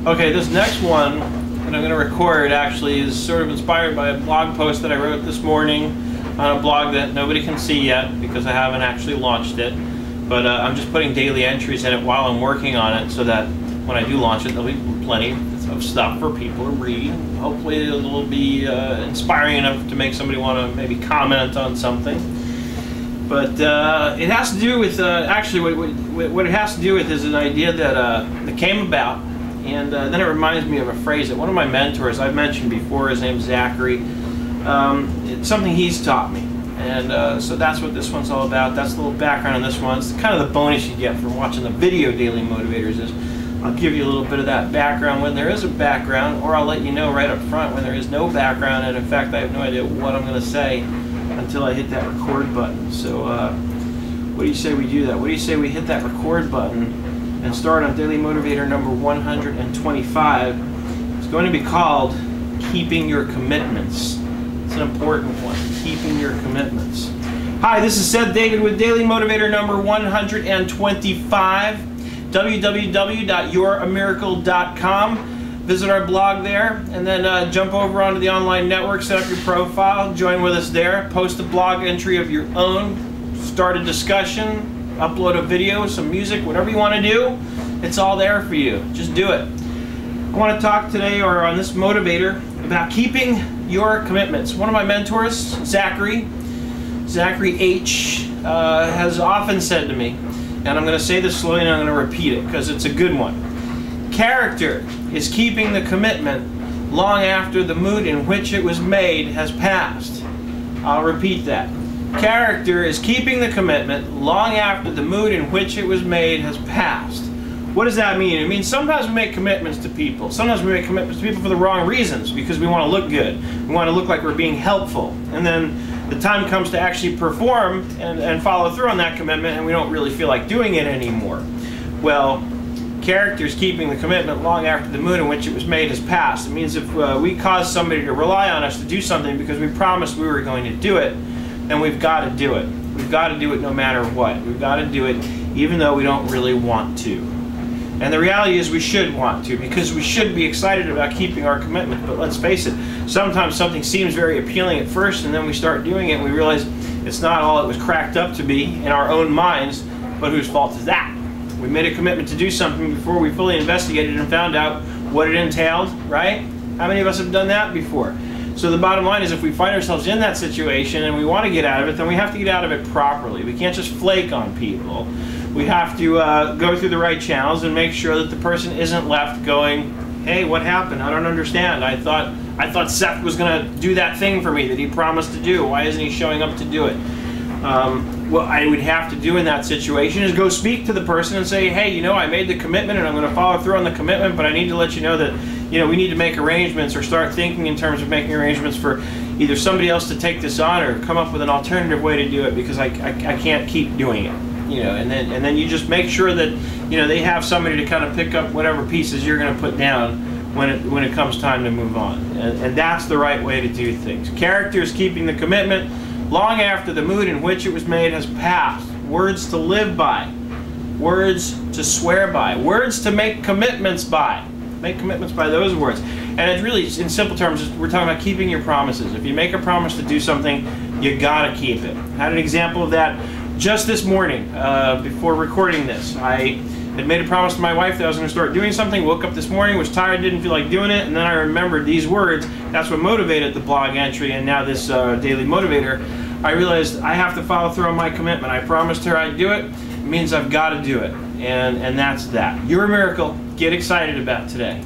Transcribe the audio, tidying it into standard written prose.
Okay, this next one that I'm going to record actually is sort of inspired by a blog post that I wrote this morning on a blog that nobody can see yet because I haven't actually launched it. But I'm just putting daily entries in it while I'm working on it so that when I do launch it, there'll be plenty of stuff for people to read. Hopefully it'll be inspiring enough to make somebody want to maybe comment on something. But it has to do with, actually what it has to do with is an idea that came about. And then it reminds me of a phrase that one of my mentors, I've mentioned before, his name's Zachary. It's something he's taught me. And so that's what this one's all about. That's the little background on this one. It's kind of the bonus you get from watching the video Daily Motivators is I'll give you a little bit of that background when there is a background, or I'll let you know right up front when there is no background, and in fact I have no idea what I'm going to say until I hit that record button. So what do you say we do that? What do you say we hit that record button and start on Daily Motivator number 125. It's going to be called Keeping Your Commitments. It's an important one, keeping your commitments. Hi, this is Seth David with Daily Motivator number 125, www.youramiracle.com. Visit our blog there, and then jump over onto the online network, set up your profile, join with us there, post a blog entry of your own, start a discussion, upload a video, some music, whatever you want to do, it's all there for you. Just do it. I want to talk today, or on this motivator, about keeping your commitments. One of my mentors, Zachary H., has often said to me, and I'm going to say this slowly and I'm going to repeat it because it's a good one. Character is keeping the commitment long after the mood in which it was made has passed. I'll repeat that. Character is keeping the commitment long after the mood in which it was made has passed. What does that mean? It means sometimes we make commitments to people. Sometimes we make commitments to people for the wrong reasons, because we want to look good. We want to look like we're being helpful. And then the time comes to actually perform and follow through on that commitment, and we don't really feel like doing it anymore. Well, character is keeping the commitment long after the mood in which it was made has passed. It means if we cause somebody to rely on us to do something because we promised we were going to do it, then we've got to do it. We've got to do it no matter what. We've got to do it even though we don't really want to. And the reality is we should want to, because we should be excited about keeping our commitment. But let's face it, sometimes something seems very appealing at first, and then we start doing it and we realize it's not all it was cracked up to be in our own minds. But whose fault is that? We made a commitment to do something before we fully investigated and found out what it entailed, right? How many of us have done that before? So the bottom line is, if we find ourselves in that situation and we want to get out of it, then we have to get out of it properly. We can't just flake on people. We have to go through the right channels and make sure that the person isn't left going, hey, what happened? I don't understand. I thought Seth was going to do that thing for me that he promised to do. Why isn't he showing up to do it? What I would have to do in that situation is go speak to the person and say, hey, you know, I made the commitment and I'm going to follow through on the commitment, but I need to let you know that, you know, we need to make arrangements, or start thinking in terms of making arrangements for either somebody else to take this on or come up with an alternative way to do it, because I can't keep doing it. You know, and then you just make sure that, you know, they have somebody to kind of pick up whatever pieces you're going to put down when it comes time to move on. And that's the right way to do things. Character is keeping the commitment long after the mood in which it was made has passed. Words to live by. Words to swear by. Words to make commitments by. Make commitments by those words. And it's really, in simple terms, we're talking about keeping your promises. If you make a promise to do something, you gotta keep it. I had an example of that just this morning, before recording this. I had made a promise to my wife that I was going to start doing something, woke up this morning, was tired, didn't feel like doing it, and then I remembered these words. That's what motivated the blog entry, and now this Daily Motivator. I realized I have to follow through on my commitment. I promised her I'd do it. It means I've got to do it, and that's that. You're a miracle. Get excited about today.